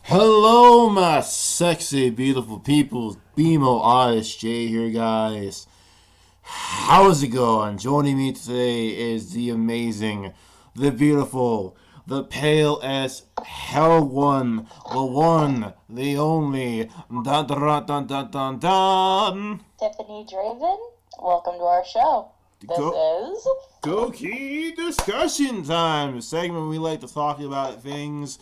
Hello, my sexy, beautiful people. BMO Oddish J here, guys. How's it going? Joining me today is the amazing, the beautiful, the pale as hell one, the only, dun dun dun dun dun dun. Tiffany Draven, welcome to our show. This is Gouki Discussion time, a segment we like to talk about things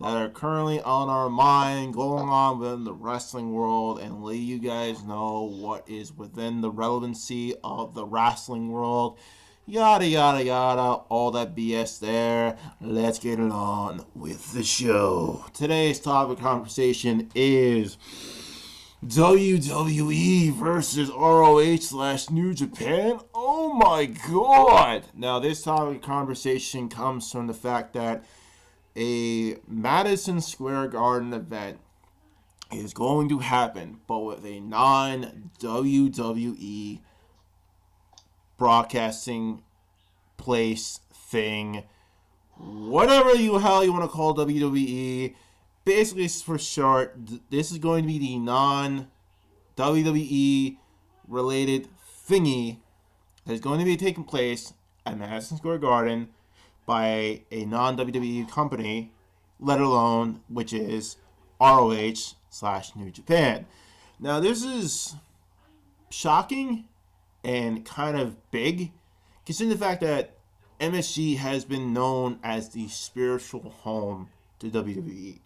that are currently on our mind, going on within the wrestling world, and let you guys know what is within the relevancy of the wrestling world. Yada yada yada, all that BS there. Let's get it on with the show. Today's topic of conversation is WWE versus ROH / New Japan. Oh my god! Now, this topic of conversation comes from the fact that a Madison Square Garden event is going to happen, but with a non-WWE broadcasting place thing. Whatever the hell you want to call WWE. Basically, for short, this is going to be the non-WWE related thingy that is going to be taking place at Madison Square Garden by a non-WWE company, let alone which is ROH / New Japan. Now, this is shocking and kind of big, considering the fact that MSG has been known as the spiritual home to WWE.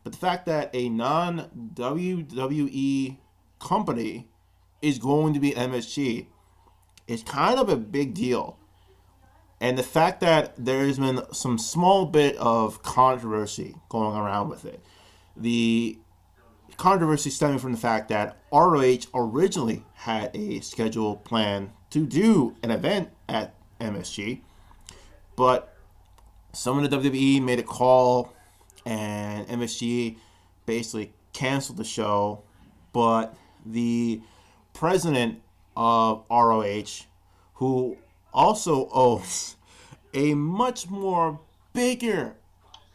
But the fact that a non-WWE company is going to be MSG is kind of a big deal. And the fact that there has been some small bit of controversy going around with it. The controversy stemming from the fact that ROH originally had a scheduled plan to do an event at MSG, but someone at WWE made a call and MSG basically canceled the show. But the president of ROH, who also owns a much more bigger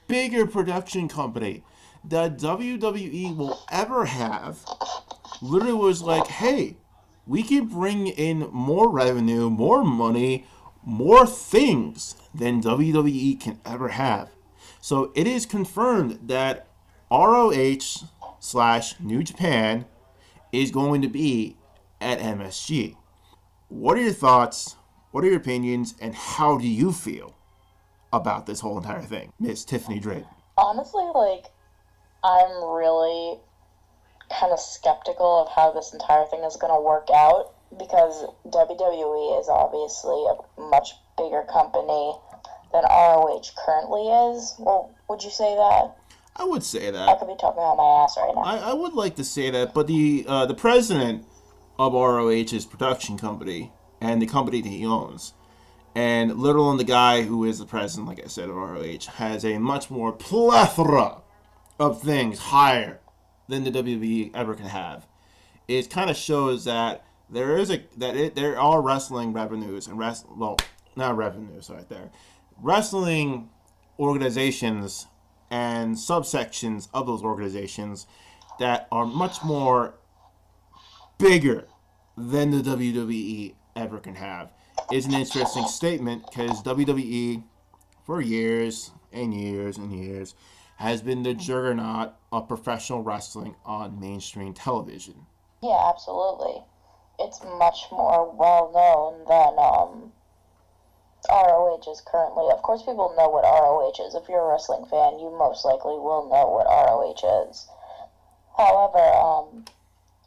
production company that WWE will ever have, literally was like, hey, we can bring in more revenue, more money, more things than WWE can ever have. So it is confirmed that ROH / New Japan is going to be at MSG. What are your thoughts? What are your opinions? And how do you feel about this whole entire thing, Miss Tiffany Drake? honestly I'm really kind of skeptical of how this entire thing is going to work out because WWE is obviously a much bigger company than ROH currently is. Well, would you say that? I would say I that. could be talking out my ass right now. I would like to say that, but the president of ROH's production company and the company that he owns, and little on the guy who is the president, like I said, of ROH, has a much more plethora of things higher than the WWE ever can have. It kind of shows that there are wrestling revenues and not revenues right there, wrestling organizations and subsections of those organizations that are much more bigger than the WWE ever can have. Is an interesting statement because WWE for years and years and years has been the juggernaut of professional wrestling on mainstream television. Yeah, absolutely. It's much more well known than ROH is currently. Of course, people know what ROH is. If you're a wrestling fan, you most likely will know what ROH is. However,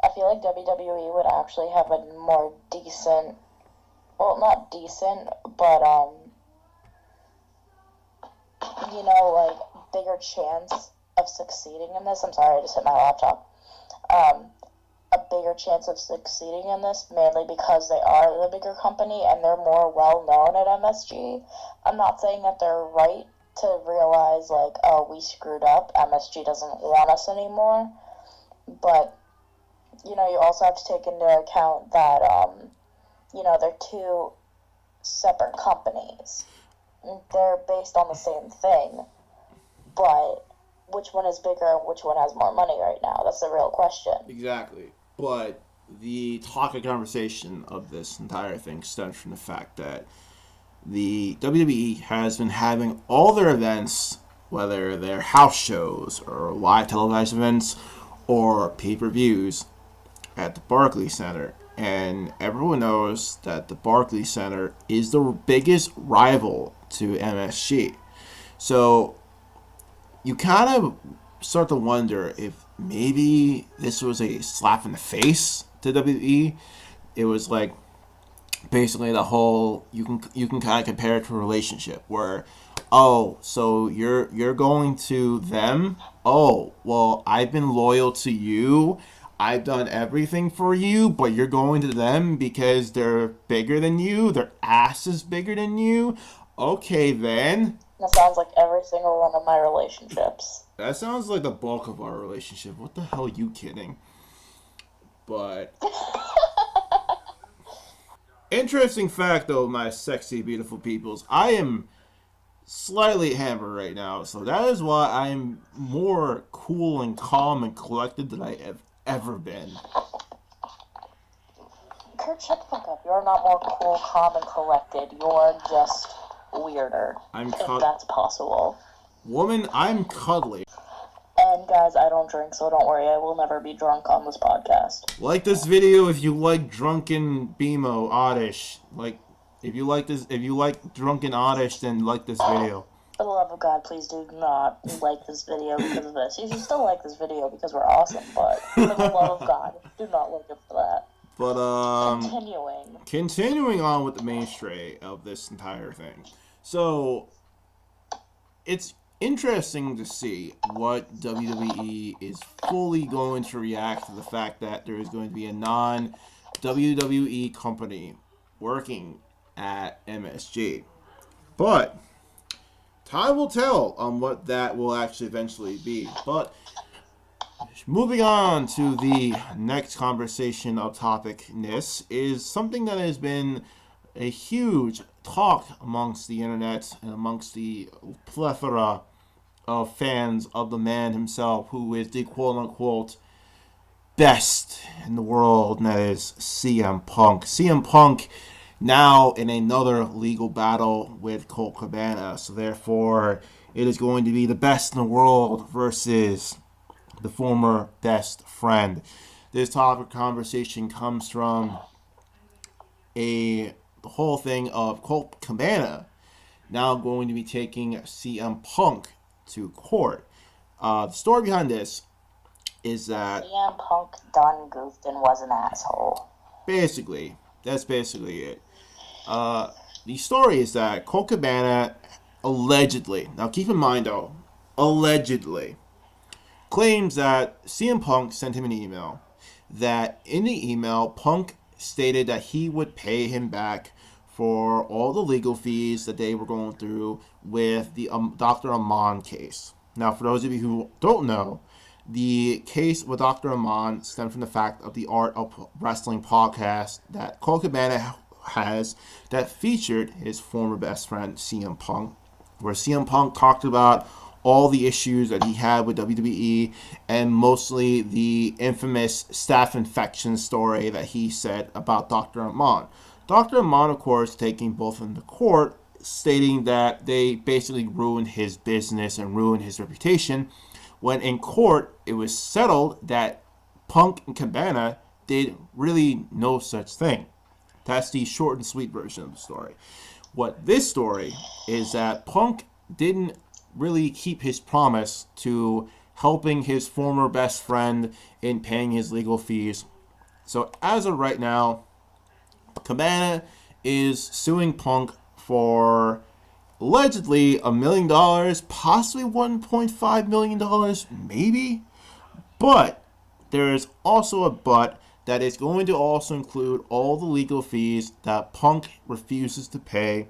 I feel like WWE would actually have a more decent, well, not decent, but bigger chance of succeeding in this. I'm sorry, I just hit my laptop. A bigger chance of succeeding in this, mainly because they are the bigger company and they're more well known at MSG. I'm not saying that they're right to realize, like, oh, we screwed up, MSG doesn't want us anymore, but, you also have to take into account that, they're two separate companies. They're based on the same thing, but which one is bigger and which one has more money right now. That's the real question. Exactly. But the topic conversation of this entire thing stems from the fact that the WWE has been having all their events, whether they're house shows or live televised events or pay-per-views, at the Barclays Center. And everyone knows that the Barclays Center is the biggest rival to MSG. So you kind of start to wonder if maybe this was a slap in the face to WWE. It was like basically the whole you can kind of compare it to a relationship where, oh, so you're going to them. Oh, well, I've been loyal to you. I've done everything for you, but you're going to them because they're bigger than you. Their ass is bigger than you. Okay, then. That sounds like every single one of my relationships. That sounds like the bulk of our relationship. What the hell are you kidding? But interesting fact, though, my sexy, beautiful peoples, I am slightly hammered right now, so that is why I'm more cool and calm and collected than I have ever been. Kurt, shut the fuck up. You're not more cool, calm, and collected. You're just weirder. If that's possible. Woman, I'm cuddly. And guys, I don't drink, so don't worry. I will never be drunk on this podcast. Like this video if you like drunken BMO Oddish. Like, if you like drunken Oddish, then like this video. For the love of God, please do not like this video because of this. You should still like this video because we're awesome, but for the love of God, do not like it for that. But continuing on with the mainstay of this entire thing. So it's interesting to see what WWE is fully going to react to the fact that there is going to be a non-WWE company working at MSG. But time will tell on what that will actually eventually be. But moving on to the next conversation of topicness is something that has been a huge talk amongst the internet and amongst the plethora of fans of the man himself, who is the quote-unquote best in the world, and that is CM Punk. CM Punk now in another legal battle with Colt Cabana, so therefore it is going to be the best in the world versus the former best friend. This topic conversation comes from the whole thing of Colt Cabana now going to be taking CM Punk to court. The story behind this is that CM Punk done goofed and was an asshole. Basically, that's basically it. The story is that Colt Cabana allegedly, now keep in mind though, allegedly, claims that CM Punk sent him an email. That in the email, Punk stated that he would pay him back for all the legal fees that they were going through with the Dr. Amann case. Now, for those of you who don't know, the case with Dr. Amann stemmed from the fact of the Art of Wrestling podcast that Colt Cabana has that featured his former best friend, CM Punk, where CM Punk talked about all the issues that he had with WWE and mostly the infamous staph infection story that he said about Dr. Amann. Dr. Amann, of course, taking both of them to court, stating that they basically ruined his business and ruined his reputation, when in court it was settled that Punk and Cabana did really no such thing. That's the short and sweet version of the story. What this story is that Punk didn't really keep his promise to helping his former best friend in paying his legal fees. So as of right now, Cabana is suing Punk for allegedly $1 million, possibly $1.5 million, maybe. But there is also a but that is going to also include all the legal fees that Punk refuses to pay.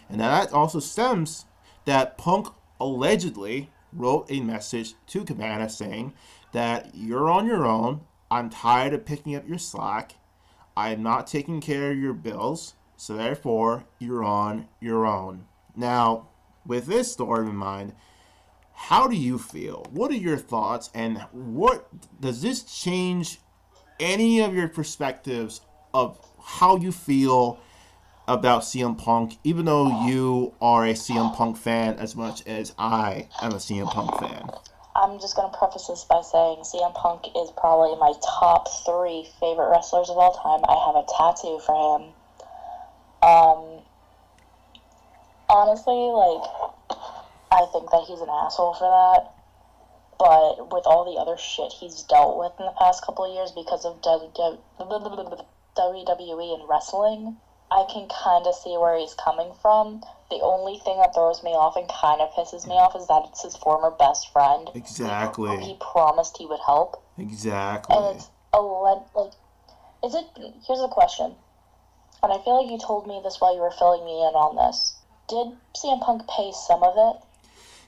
And that also stems that Punk allegedly wrote a message to Cabana saying that you're on your own. I'm tired of picking up your slack. I'm not taking care of your bills. So therefore, you're on your own. Now, with this story in mind, how do you feel? What are your thoughts? And what does this change any of your perspectives of how you feel about CM Punk, even though you are a CM Punk fan as much as I am a CM Punk fan? I'm just going to preface this by saying CM Punk is probably my top 3 favorite wrestlers of all time. I have a tattoo for him. Honestly, I think that he's an asshole for that. But with all the other shit he's dealt with in the past couple of years because of WWE and wrestling, I can kind of see where he's coming from. The only thing that throws me off and kind of pisses me off is that it's his former best friend. Exactly. Who he promised he would help. Exactly. And it's here's a question. And I feel like you told me this while you were filling me in on this. Did CM Punk pay some of it?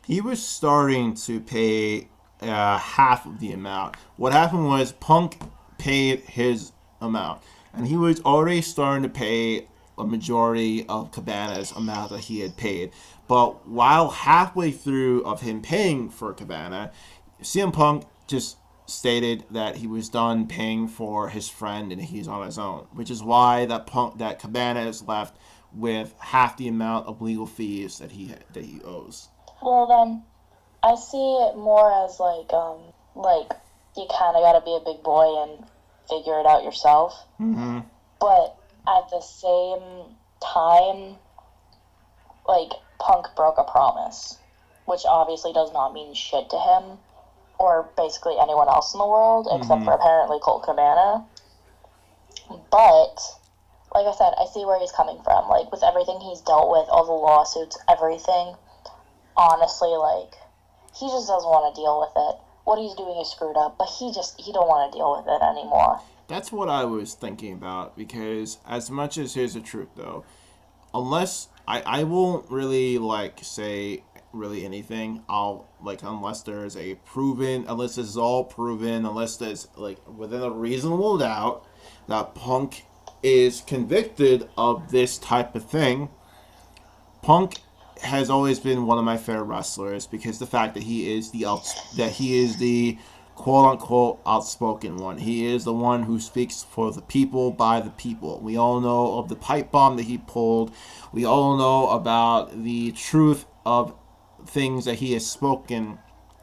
He was starting to pay half of the amount. What happened was Punk paid his amount, and he was already starting to pay a majority of Cabana's amount that he had paid. But while halfway through of him paying for Cabana, CM Punk just stated that he was done paying for his friend and he's on his own, which is why that Cabana is left with half the amount of legal fees that he owes. Well then, I see it more as you kind of got to be a big boy and figure it out yourself. Mm-hmm. But at the same time, Punk broke a promise, which obviously does not mean shit to him or basically anyone else in the world, except for apparently Colt Cabana. But like I said, I see where he's coming from. With everything he's dealt with, all the lawsuits, everything, honestly, he just doesn't want to deal with it. What he's doing is screwed up, but he don't want to deal with it anymore. That's what I was thinking about, because as much as here's the truth, though, unless I won't really say really anything. Unless there's unless this is all proven, unless there's within a reasonable doubt that Punk is convicted of this type of thing. Punk has always been one of my favorite wrestlers because the fact that he is the quote unquote outspoken one. He is the one who speaks for the people by the people. We all know of the pipe bomb that he pulled. We all know about the truth of things that he has spoken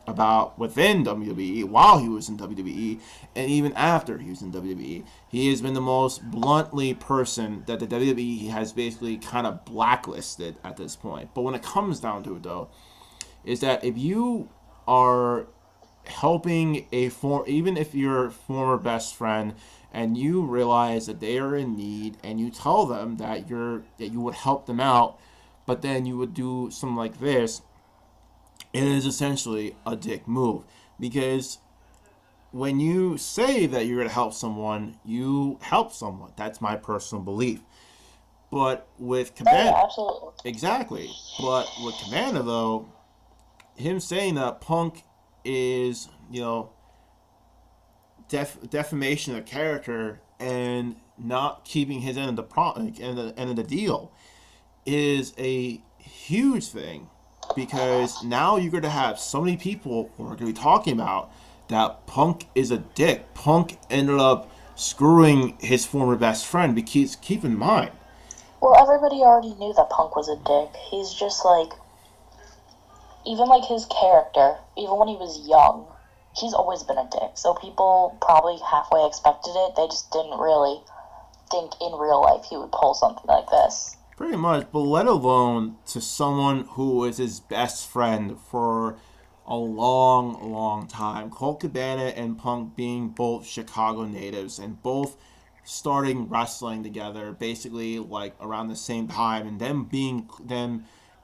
about within WWE while he was in WWE and even after he was in WWE. He has been the most bluntly person that the WWE has basically kind of blacklisted at this point. But when it comes down to it, though, is that if you are helping even if you're a former best friend and you realize that they are in need and you tell them that you would help them out, but then you would do something like this, it is essentially a dick move. Because when you say that you're going to help someone, you help someone. That's my personal belief. But with Cabana... Yeah, absolutely. Exactly. But with Cabana, though, him saying that Punk is, defamation of character and not keeping his end of the deal is a huge thing. Because now you're going to have so many people who are going to be talking about that Punk is a dick. Punk ended up screwing his former best friend. Because keep in mind. Well, everybody already knew that Punk was a dick. He's just even his character, even when he was young, he's always been a dick. So people probably halfway expected it. They just didn't really think in real life he would pull something like this. Pretty much, but let alone to someone who was his best friend for a long, long time. Colt Cabana and Punk being both Chicago natives and both starting wrestling together basically around the same time, and them being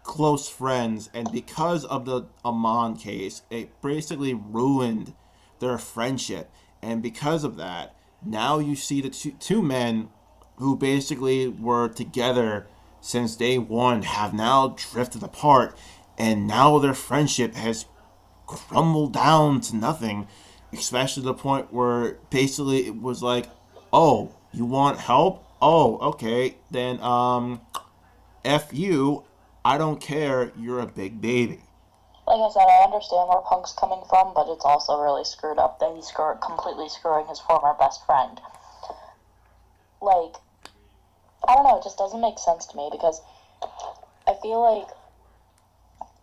close friends, and because of the Amon case, it basically ruined their friendship. And because of that, now you see the two men who basically were together since day one have now drifted apart, and now their friendship has crumbled down to nothing, especially to the point where basically it was oh, you want help? Oh, okay, then F you, I don't care, you're a big baby. Like I said, I understand where Punk's coming from, but it's also really screwed up that he's completely screwing his former best friend. Like, I don't know, it just doesn't make sense to me, because I feel like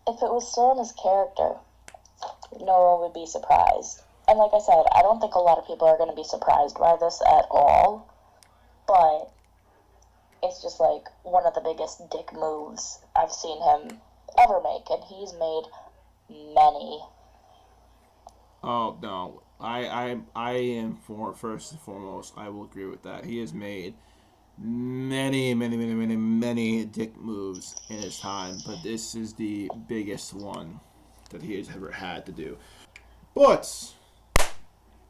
if it was still in his character, no one would be surprised. And like I said, I don't think a lot of people are going to be surprised by this at all, but it's just like one of the biggest dick moves I've seen him ever make, and he's made many. Oh no, I am for first and foremost. I will agree with that. He has made many dick moves in his time, but this is the biggest one that he has ever had to do. But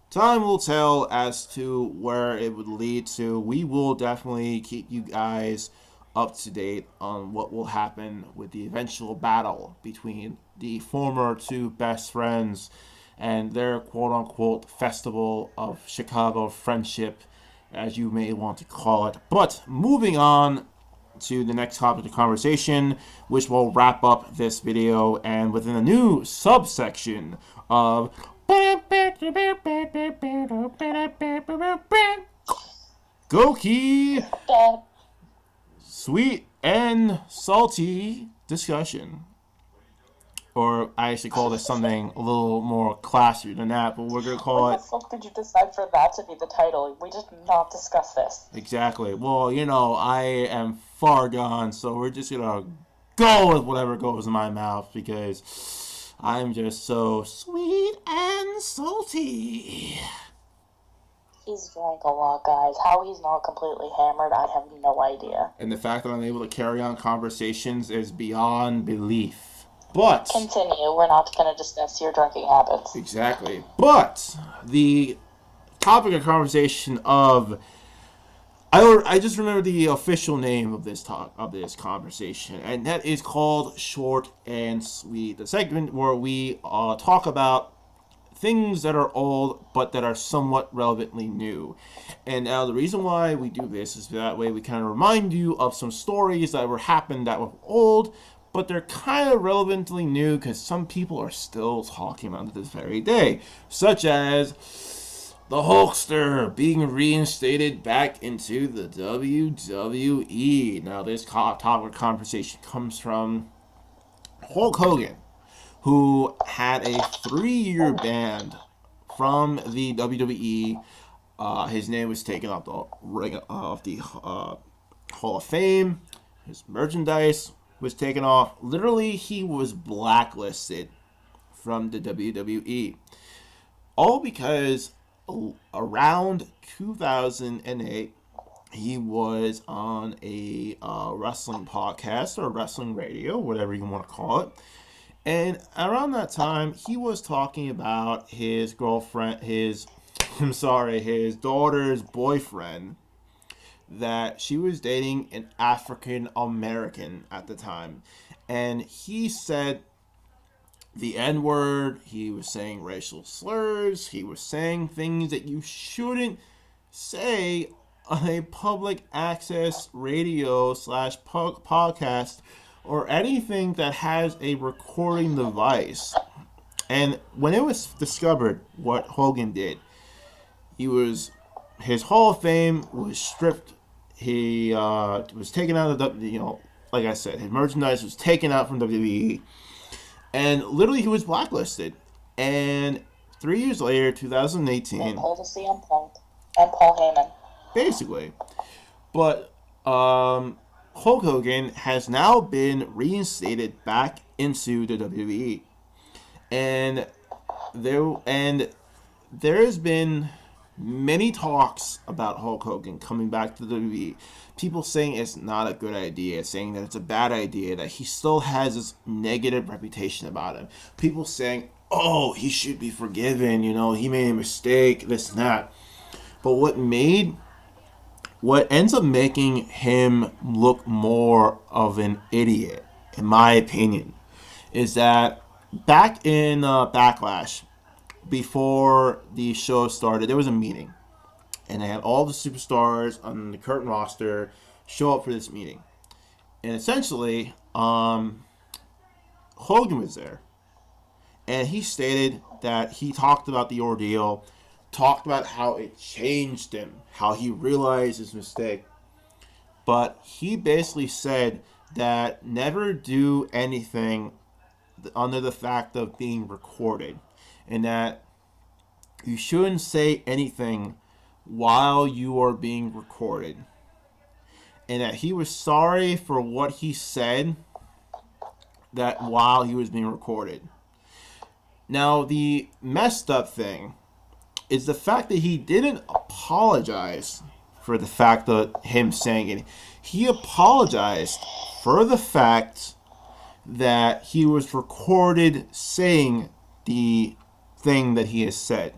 time will tell as to where it would lead to. We will definitely keep you guys up to date on what will happen with the eventual battle between the former two best friends and their quote-unquote festival of Chicago friendship, as you may want to call it. But moving on to the next topic of conversation, which will wrap up this video, and within a new subsection of Gouki Sweet and Salty Discussion. Or I actually call this something a little more classier than that, but we're going to call it... What the fuck did you decide for that to be the title? We did not discuss this. Exactly. Well, you know, I am far gone, so we're just going to go with whatever goes in my mouth, because I'm just so sweet and salty. He's drank a lot, guys. How he's not completely hammered, I have no idea. And the fact that I'm able to carry on conversations is beyond belief. But... Continue. We're not going to discuss your drinking habits. Exactly. But the topic of conversation of... I just remember the official name of this conversation, and that is called Short and Sweet. The segment where we talk about things that are old, but that are somewhat relevantly new. And now the reason why we do this is that way we kind of remind you of some stories that happened that were old, but they're kind of relevantly new because some people are still talking about it this very day. Such as the Hulkster being reinstated back into the WWE. Now this topic of conversation comes from Hulk Hogan, who had a 3-year ban from the WWE. His name was taken off the Hall of Fame. His merchandise was taken off. Literally, he was blacklisted from the WWE. All because around 2008, he was on a wrestling podcast or wrestling radio, whatever you want to call it. And around that time, he was talking about his daughter's boyfriend, that she was dating an African American at the time. And he said the N-word, he was saying racial slurs, he was saying things that you shouldn't say on a public access radio / podcast or anything that has a recording device. And when it was discovered what Hogan did, his Hall of Fame was stripped. He was taken out of the, like I said, his merchandise was taken out from WWE, and literally he was blacklisted. And 3 years later, 2018, they pulled a CM Punk and Paul Heyman, basically. But Hulk Hogan has now been reinstated back into the WWE, and there has been many talks about Hulk Hogan coming back to the WWE. People saying it's not a good idea, saying that it's a bad idea, that he still has this negative reputation about him. People saying, oh, he should be forgiven, he made a mistake, this and that. But what ends up making him look more of an idiot, in my opinion, is that back in Backlash, before the show started, there was a meeting, and they had all the superstars on the current roster show up for this meeting. And essentially, Hogan was there, And he stated that he talked about the ordeal, talked about how it changed him, how he realized his mistake. But he basically said that never do anything under the fact of being recorded, and that you shouldn't say anything while you are being recorded, and that he was sorry for what he said that while he was being recorded. Now, the messed up thing is the fact that he didn't apologize for the fact of him saying it. He apologized for the fact that he was recorded saying the thing that he has said.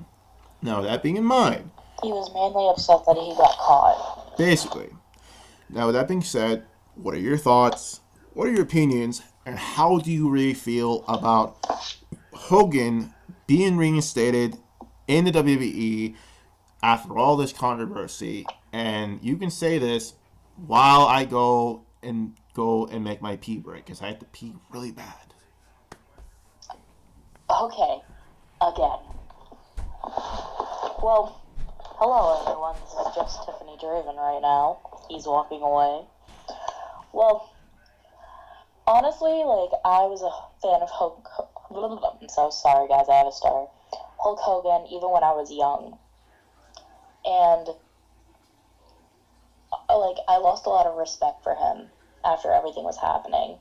Now, that being in mind, he was mainly upset that he got caught. Basically. Now, with that being said, what are your thoughts? What are your opinions? And how do you really feel about Hogan being reinstated in the WWE after all this controversy? And you can say this while I go and make my pee break, because I have to pee really bad. Okay, again. Well, hello everyone, this is just Tiffany Draven right now. He's walking away. Well, honestly, I was a fan of I'm so sorry guys, I have a stutter. Hulk Hogan, even when I was young. And, I lost a lot of respect for him after everything was happening.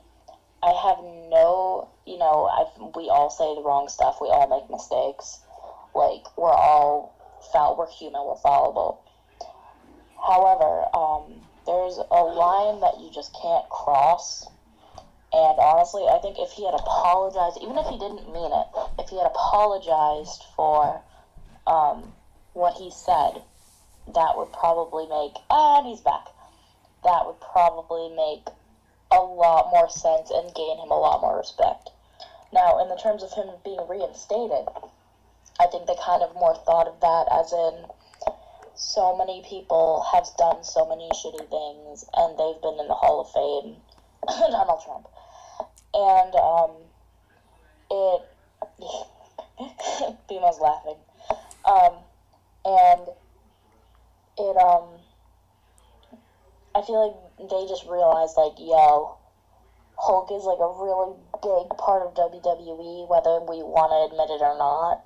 I have no, we all say the wrong stuff, we all make mistakes. We're all we're human, we're fallible. However, there's a line that you just can't cross. And honestly, I think if he had apologized, even if he didn't mean it, if he had apologized for what he said, that would probably make, and he's back, that would probably make a lot more sense and gain him a lot more respect. Now, in the terms of him being reinstated, I think they kind of more thought of that as in so many people have done so many shitty things and they've been in the Hall of Fame. Donald Trump. And, Bima's laughing. I feel like they just realized, yo, Hulk is, a really big part of WWE, whether we want to admit it or not.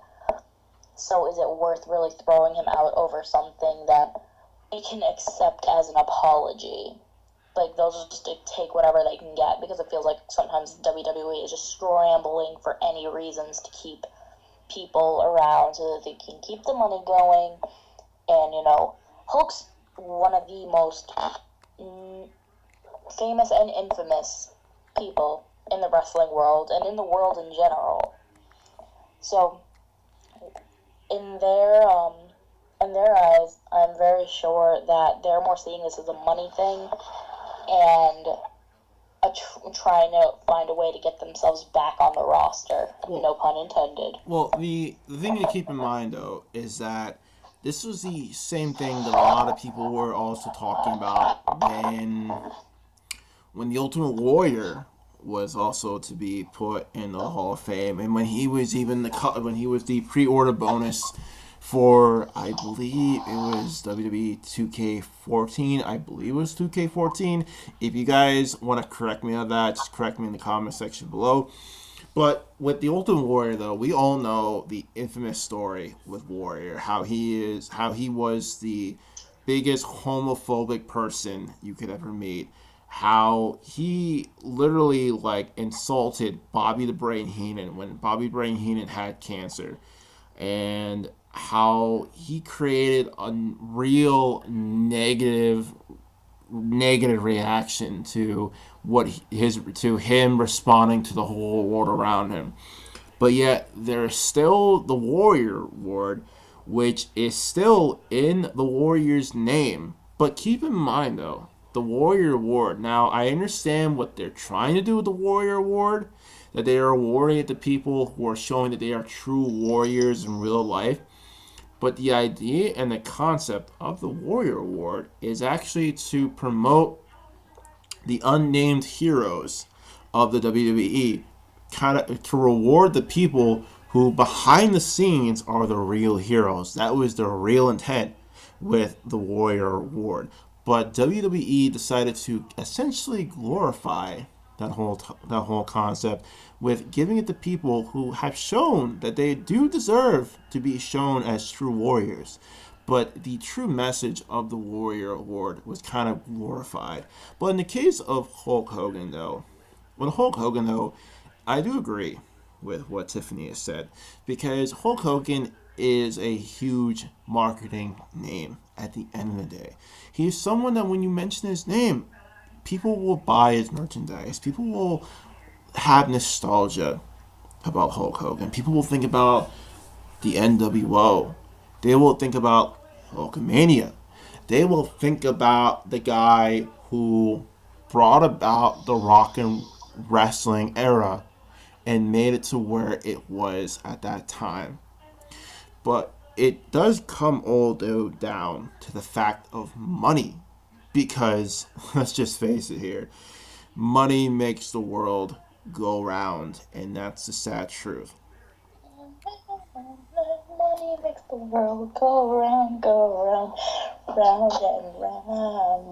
So is it worth really throwing him out over something that we can accept as an apology? They'll just take whatever they can get, because it feels like sometimes WWE is just scrambling for any reasons to keep people around so that they can keep the money going. And, Hulk's one of the most famous and infamous people in the wrestling world and in the world in general. So, in their eyes, I'm very sure that they're more seeing this as a money thing and trying to find a way to get themselves back on the roster. Well, no pun intended. Well, the thing to keep in mind, though, is that this was the same thing that a lot of people were also talking about when the Ultimate Warrior was also to be put in the Hall of Fame, and when he was the pre-order bonus for, I believe it was WWE 2K14. I believe it was 2K14. If you guys want to correct me on that, just correct me in the comment section below. But with the Ultimate Warrior, though, we all know the infamous story with Warrior, how he was the biggest homophobic person you could ever meet. How he literally insulted Bobby the Brain Heenan when Bobby Brain Heenan had cancer, and how he created a real negative reaction to him responding to the whole world around him. But yet there's still the Warrior Award, which is still in the Warrior's name. But keep in mind, though, the Warrior Award. Now, I understand what they're trying to do with the Warrior Award, that they are awarding it to people who are showing that they are true warriors in real life. But the idea and the concept of the Warrior Award is actually to promote the unnamed heroes of the WWE. kind of to reward the people who behind the scenes are the real heroes. That was their real intent with the Warrior Award. But WWE decided to essentially glorify that whole concept with giving it to people who have shown that they do deserve to be shown as true warriors. But the true message of the Warrior Award was kind of glorified. But in the case of Hulk Hogan, though, I do agree with what Tiffany has said because Hulk Hogan is a huge marketing name at the end of the day. He is someone that when you mention his name, people will buy his merchandise. People will have nostalgia about Hulk Hogan. People will think about the NWO. They will think about Hulkamania. They will think about the guy who brought about the rock and wrestling era and made it to where it was at that time. But it does come all down to the fact of money. Because, let's just face it here, money makes the world go round. And that's the sad truth. Money makes the world go round, round and round.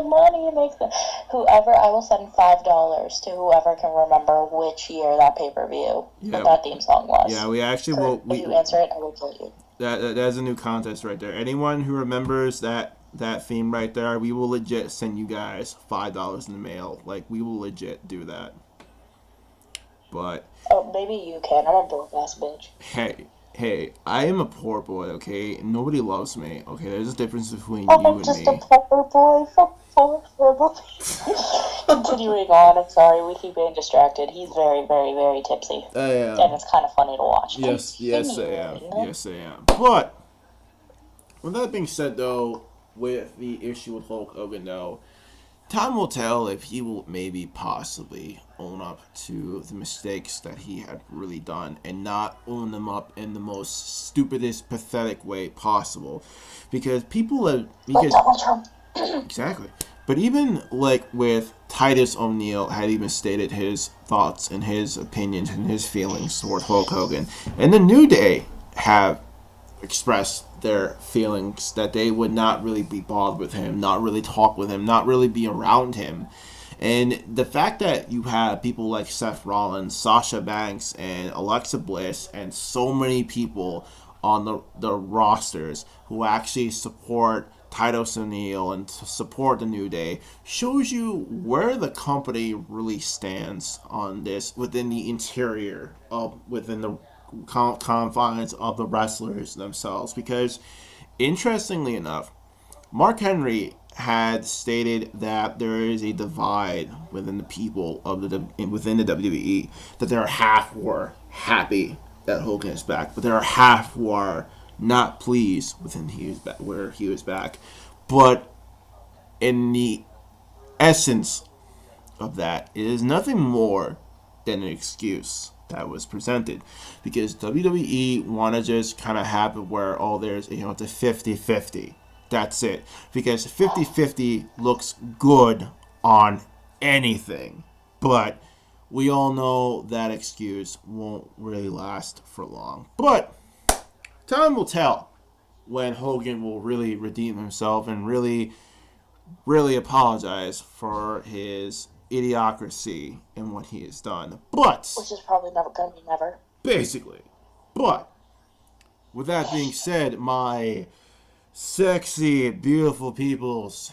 Money makes the... Whoever, I will send $5 to whoever can remember which year that pay-per-view that theme song was. Yeah, we actually will... If you answer it, I will kill you. That's a new contest right there. Anyone who remembers that theme right there, we will legit send you guys $5 in the mail. Like, we will legit do that. But... Oh, maybe you can. I'm a broke-ass bitch. Hey, I am a poor boy, okay? Nobody loves me, okay? There's a difference between you and me. I'm just a poor boy from poor boy. Continuing on, I'm sorry, we keep getting distracted. He's very, very, very tipsy. And it's kind of funny to watch. Yes, I am. But, with that being said, though, with the issue with Hulk Hogan, though, time will tell if he will maybe possibly own up to the mistakes that he had really done and not own them up in the most stupidest, pathetic way possible. Because people have... Exactly. But even, like, with Titus O'Neil had even stated his thoughts and his opinions and his feelings toward Hulk Hogan. And the New Day have expressed their feelings that they would not really be bothered with him, not really talk with him, not really be around him. And the fact that you have people like Seth Rollins, Sasha Banks, and Alexa Bliss, and so many people on the rosters who actually support Titus O'Neil and support the New Day shows you where the company really stands on this within the interior of within the confines of the wrestlers themselves. Because interestingly enough, Mark Henry had stated that there is a divide within the people of within the WWE, that there are half who are happy that Hogan is back, but there are half who are not pleased within where he was back. But in the essence of that, it is nothing more than an excuse that was presented, because WWE want to just kind of have it where there's it's a 50-50. That's it. Because 50-50 looks good on anything. But we all know that excuse won't really last for long. But time will tell when Hogan will really redeem himself and really, really apologize for his idiocracy and what he has done. But... which is probably never going to be never. Basically. But, with that being said, my sexy, beautiful peoples,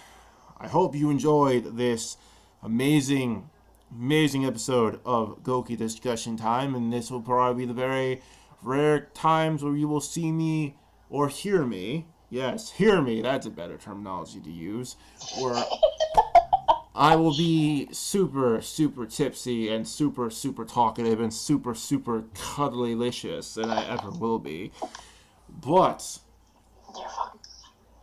I hope you enjoyed this amazing episode of Gouki Discussion Time, and this will probably be the very rare times where you will see me or hear me. Yes, hear me, that's a better terminology to use. Where I will be super, super tipsy and super, super talkative and super, super cuddly-licious than I ever will be. But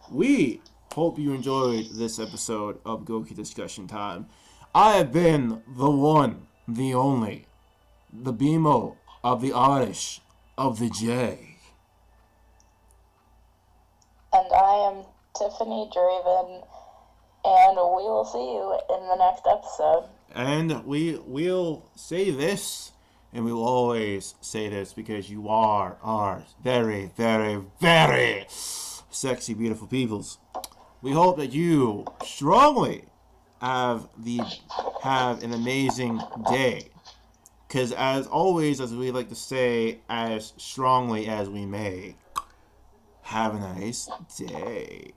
we hope you enjoyed this episode of Gouki Discussion Time. I have been the one, the only, the BMO of the Oddish of the J. And I am Tiffany Draven, and we will see you in the next episode. And we will say this, and we will always say this, because you are very, very, very sexy, beautiful peoples. We hope that you strongly have an amazing day. Because as always, as we like to say, as strongly as we may, have a nice day.